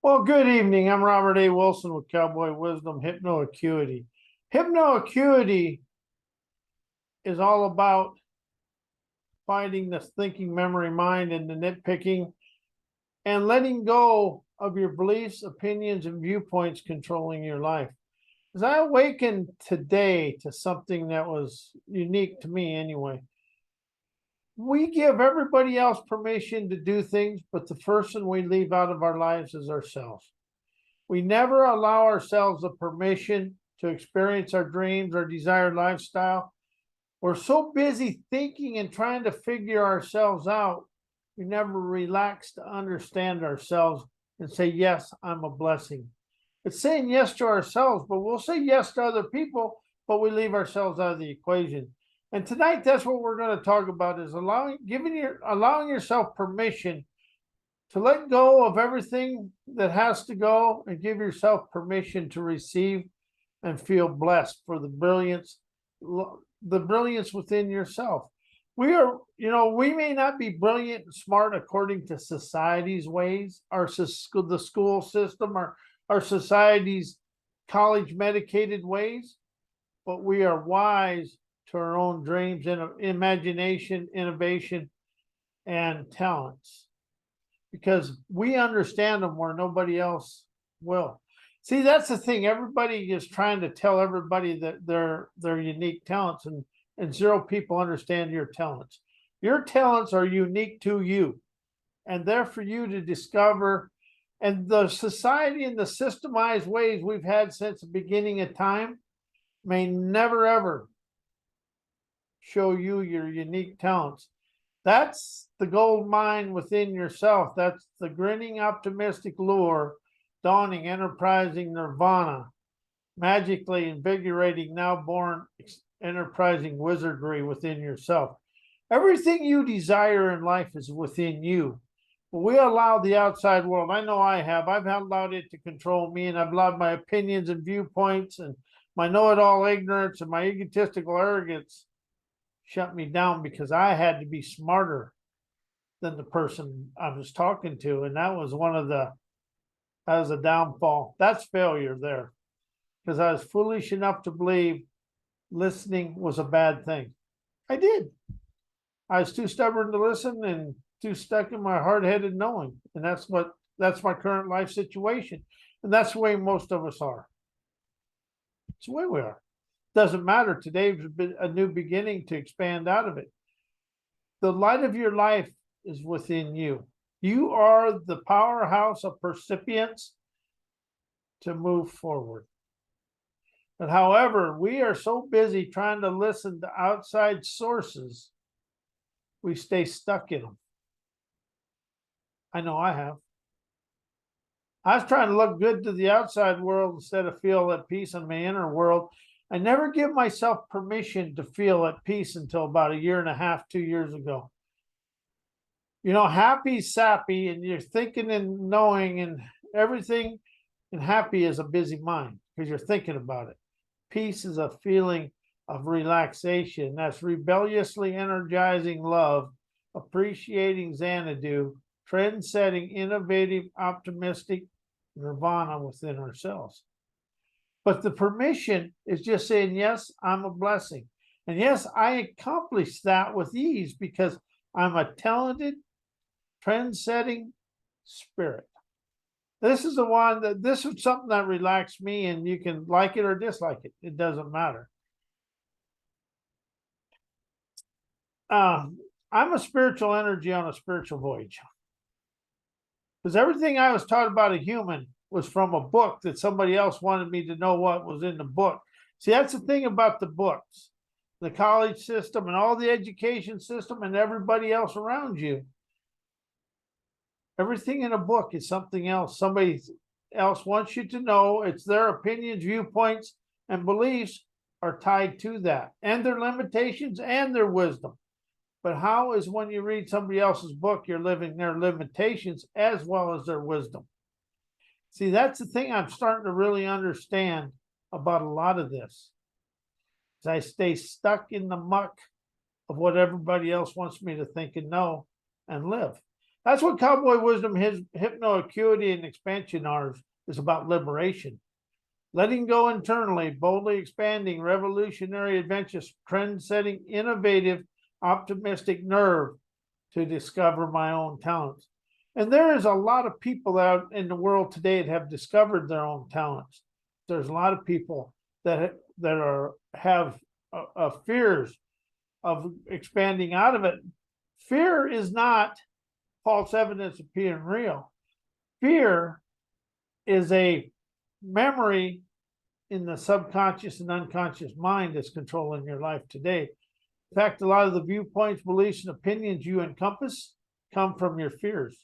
Well, good evening. I'm Robert A. Wilson with Cowboy Wisdom Hypnoacuity. Hypnoacuity is all about finding the thinking memory mind and the nitpicking and letting go of your beliefs, opinions, and viewpoints controlling your life. As I awakened today to something that was unique to me anyway, we give everybody else permission to do things, but the person we leave out of our lives is ourselves. We never allow ourselves the permission to experience our dreams, our desired lifestyle. We're so busy thinking and trying to figure ourselves out, we never relax to understand ourselves and say, yes, I'm a blessing. It's saying yes to ourselves, but we'll say yes to other people, but we leave ourselves out of the equation. And tonight, that's what we're going to talk about: is allowing yourself permission to let go of everything that has to go and give yourself permission to receive and feel blessed for the brilliance within yourself. We may not be brilliant and smart according to society's ways, the school system, or our society's college medicated ways, but we are wise to our own dreams and imagination, innovation, and talents, because we understand them where nobody else will. See, that's the thing. Everybody is trying to tell everybody that their unique talents, and zero people understand your talents. Your talents are unique to you, and they're for you to discover. And the society and the systemized ways we've had since the beginning of time may never ever show you your unique talents. That's the gold mine within yourself. That's the grinning, optimistic lure, dawning, enterprising nirvana, magically invigorating, now born, enterprising wizardry within yourself. Everything you desire in life is within you. But we allow the outside world, I know I've allowed it to control me, and I've allowed my opinions and viewpoints and my know-it-all ignorance and my egotistical arrogance shut me down, because I had to be smarter than the person I was talking to. And that was a downfall. That's failure there, because I was foolish enough to believe listening was a bad thing. I did. I was too stubborn to listen and too stuck in my hard-headed knowing. And that's my current life situation. And that's the way most of us are. It's the way we are. Doesn't matter. Today's a new beginning to expand out of it. The light of your life is within you. You are the powerhouse of percipience to move forward. But however, we are so busy trying to listen to outside sources, we stay stuck in them. I know I have. I was trying to look good to the outside world instead of feel at peace in my inner world. I never give myself permission to feel at peace until about a year and a half, 2 years ago. Happy, sappy, and you're thinking and knowing and everything, and happy is a busy mind because you're thinking about it. Peace is a feeling of relaxation. That's rebelliously energizing love, appreciating Xanadu, trend-setting, innovative, optimistic nirvana within ourselves. But the permission is just saying, yes, I'm a blessing. And yes, I accomplished that with ease because I'm a talented, trend-setting spirit. This is something that relaxed me, and you can like it or dislike it. It doesn't matter. I'm a spiritual energy on a spiritual voyage. Because everything I was taught about a human was from a book that somebody else wanted me to know what was in the book. See, that's the thing about the books, the college system and all the education system and everybody else around you. Everything in a book is something else. Somebody else wants you to know. It's their opinions, viewpoints, and beliefs are tied to that, and their limitations and their wisdom. But how is when you read somebody else's book, you're living their limitations as well as their wisdom? See, that's the thing I'm starting to really understand about a lot of this. As I stay stuck in the muck of what everybody else wants me to think and know and live. That's what Cowboy Wisdom, his hypnoacuity and expansion are, is about liberation. Letting go internally, boldly expanding, revolutionary, adventurous, trend-setting, innovative, optimistic nerve to discover my own talents. And there is a lot of people out in the world today that have discovered their own talents. There's a lot of people that have fears of expanding out of it. Fear is not false evidence of being real. Fear is a memory in the subconscious and unconscious mind that's controlling your life today. In fact, a lot of the viewpoints, beliefs, and opinions you encompass come from your fears.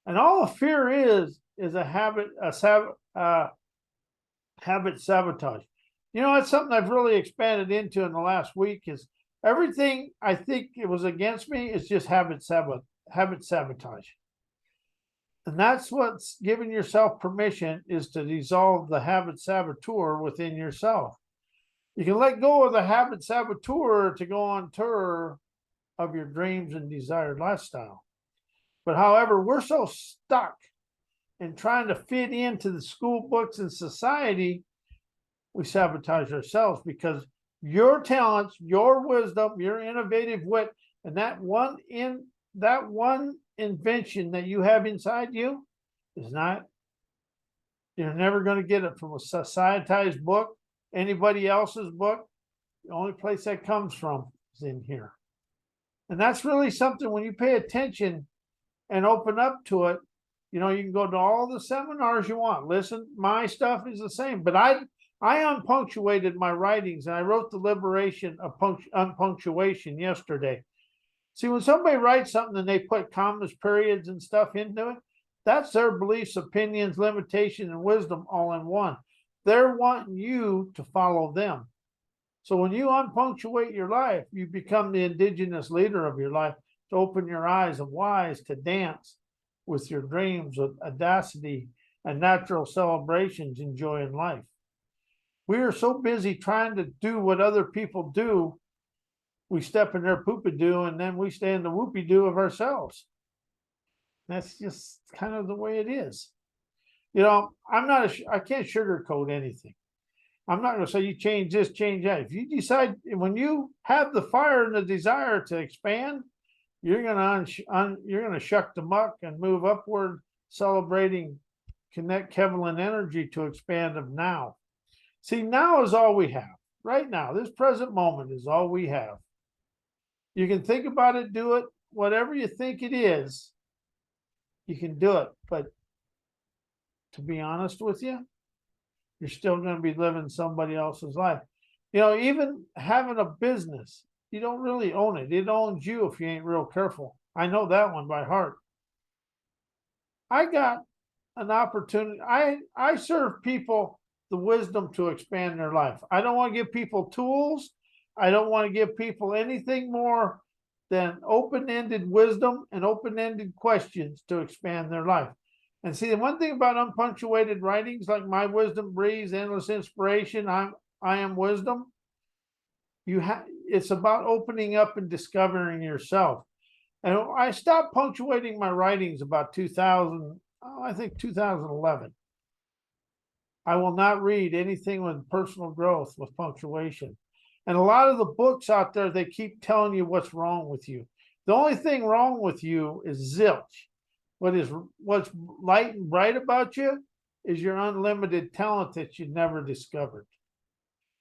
And all a fear is a habit sabotage. You know, that's something I've really expanded into in the last week is everything I think it was against me is just habit sabotage. And that's what's giving yourself permission is to dissolve the habit saboteur within yourself. You can let go of the habit saboteur to go on tour of your dreams and desired lifestyle. But however, we're so stuck in trying to fit into the school books and society, we sabotage ourselves because your talents, your wisdom, your innovative wit, and that one invention that you have inside you is not, you're never going to get it from a societized book, anybody else's book. The only place that comes from is in here. And that's really something when you pay attention and open up to it, you know, you can go to all the seminars you want. Listen, my stuff is the same, but I unpunctuated my writings and I wrote the liberation of unpunctuation yesterday. See, when somebody writes something and they put commas, periods, and stuff into it, that's their beliefs, opinions, limitations, and wisdom all in one. They're wanting you to follow them. So when you unpunctuate your life, you become the indigenous leader of your life to open your eyes of wise, to dance with your dreams with audacity and natural celebrations and joy in life. We are so busy trying to do what other people do, we step in their poop-a-doo and then we stay in the whoopie-doo of ourselves. That's just kind of the way it is. You know, I can't sugarcoat anything. I'm not going to say you change this, change that. If you decide, when you have the fire and the desire to expand, you're going to shuck the muck and move upward, celebrating connect Kevlin energy to expand of now. See, now is all we have. Right now, this present moment is all we have. You can think about it, do it, whatever you think it is, you can do it. But to be honest with you, you're still going to be living somebody else's life. You know, even having a business, you don't really own it. It owns you if you ain't real careful. I know that one by heart. I got an opportunity. I serve people the wisdom to expand their life. I don't want to give people tools. I don't want to give people anything more than open-ended wisdom and open-ended questions to expand their life. And see, the one thing about unpunctuated writings like My Wisdom Breeze, Endless Inspiration, I Am Wisdom, it's about opening up and discovering yourself. And I stopped punctuating my writings about 2011. I will not read anything with personal growth with punctuation. And a lot of the books out there, they keep telling you what's wrong with you. The only thing wrong with you is zilch. What's light and bright about you is your unlimited talent that you never discovered.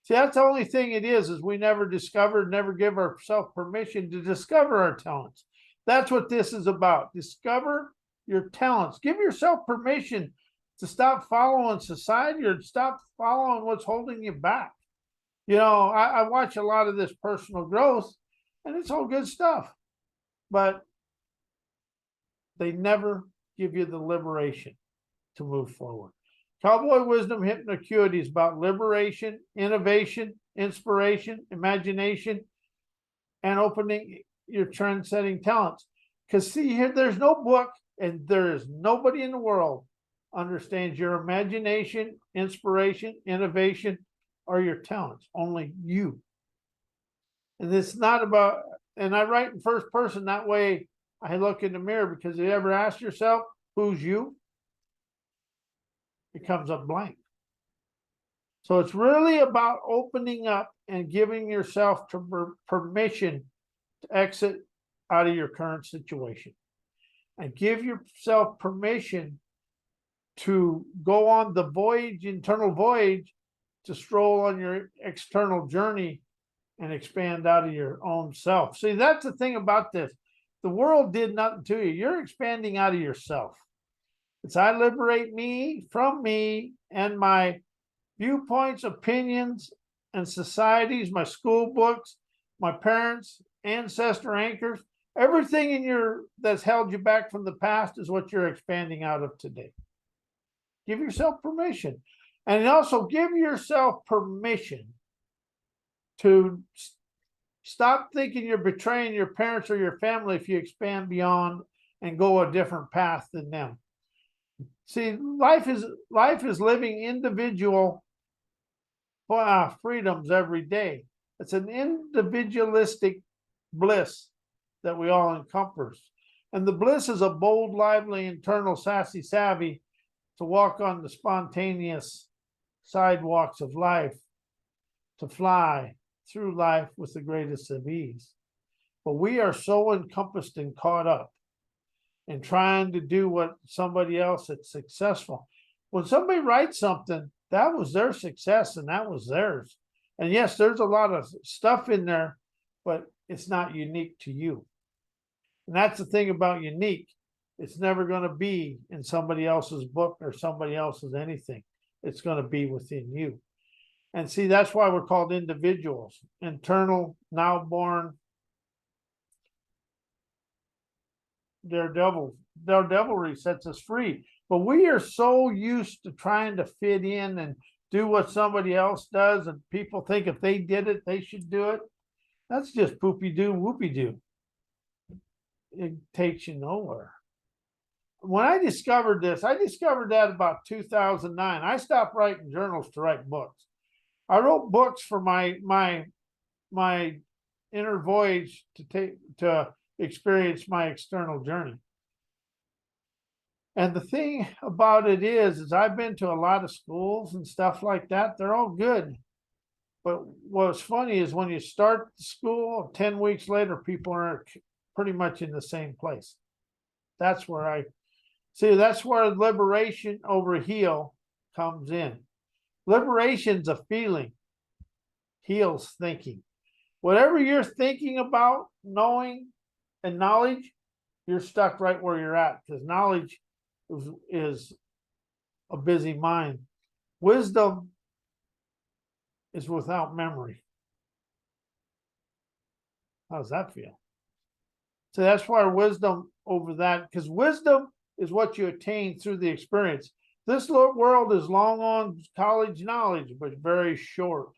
See, that's the only thing it is we never discovered, never give ourselves permission to discover our talents. That's what this is about. Discover your talents. Give yourself permission to stop following society or stop following what's holding you back. You know, I watch a lot of this personal growth and it's all good stuff, but they never give you the liberation to move forward. Cowboy Wisdom Hypnoacuity is about liberation, innovation, inspiration, imagination, and opening your trend-setting talents. Because see here, there's no book and there is nobody in the world understands your imagination, inspiration, innovation, or your talents. Only you. And it's not about, and I write in first person, that way I look in the mirror, because you ever ask yourself, who's you? It comes up blank. So it's really about opening up and giving yourself permission to exit out of your current situation, and give yourself permission to go on the voyage, internal voyage, to stroll on your external journey and expand out of your own self. See, that's the thing about this. The world did nothing to you. You're expanding out of yourself. It's I liberate me from me and my viewpoints, opinions, and societies, my school books, my parents, ancestor anchors, everything in your that's held you back from the past is what you're expanding out of today. Give yourself permission. And also give yourself permission to stop thinking you're betraying your parents or your family if you expand beyond and go a different path than them. See, life is living individual freedoms every day. It's an individualistic bliss that we all encompass. And the bliss is a bold, lively, internal, sassy, savvy to walk on the spontaneous sidewalks of life, to fly through life with the greatest of ease. But we are so encompassed and caught up in trying to do what somebody else that's successful. When somebody writes something, that was their success and that was theirs. And yes, there's a lot of stuff in there, but it's not unique to you. And that's the thing about unique. It's never going to be in somebody else's book or somebody else's anything. It's going to be within you. And see, that's why we're called individuals. Internal, now born, their devilry sets us free. But we are so used to trying to fit in and do what somebody else does, and people think if they did it, they should do it. That's just poopy-doo, whoopy-doo. It takes you nowhere. When I discovered this, I discovered that about 2009. I stopped writing journals to write books. I wrote books for my inner voyage to experience my external journey. And the thing about it is I've been to a lot of schools and stuff like that. They're all good. But what's funny is when you start the school, 10 weeks later, people are pretty much in the same place. That's where that's where liberation over heal comes in. Liberation's a feeling. Heal's thinking. Whatever you're thinking about, knowing, and knowledge, you're stuck right where you're at, because knowledge is a busy mind. Wisdom is without memory. How does that feel? So that's why wisdom over that, because wisdom is what you attain through the experience. This world is long on college knowledge, but very short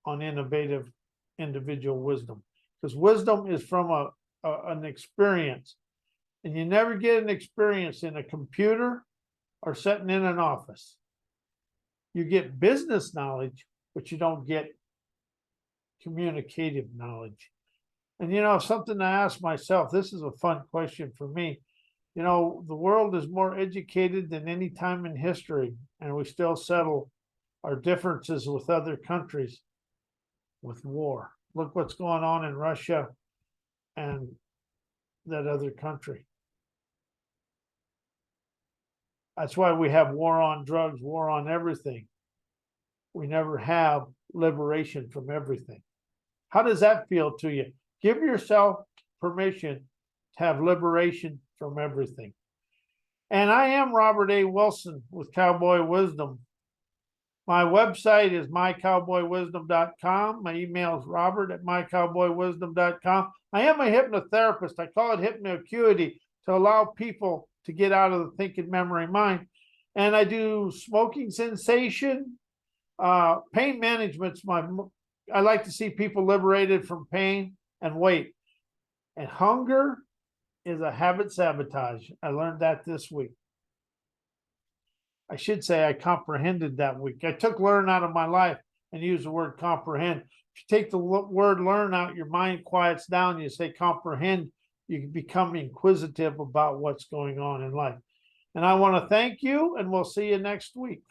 on innovative individual wisdom. Because wisdom is from an experience. And you never get an experience in a computer or sitting in an office. You get business knowledge, but you don't get communicative knowledge. And, something to ask myself, this is a fun question for me. The world is more educated than any time in history, and we still settle our differences with other countries with war. Look what's going on in Russia and that other country. That's why we have war on drugs, war on everything. We never have liberation from everything. How does that feel to you? Give yourself permission to have liberation from everything. And I am Robert A. Wilson with Cowboy Wisdom. My website is mycowboywisdom.com. My email is robert@mycowboywisdom.com. I am a hypnotherapist. I call it hypnoacuity, to allow people to get out of the thinking memory mind. And I do smoking cessation, pain management's I like to see people liberated from pain and weight. And hunger is a habit sabotage. I learned that this week. I should say I comprehended that week. I took learn out of my life and used the word comprehend. If you take the word learn out, your mind quiets down. You say comprehend, you become inquisitive about what's going on in life. And I want to thank you, and we'll see you next week.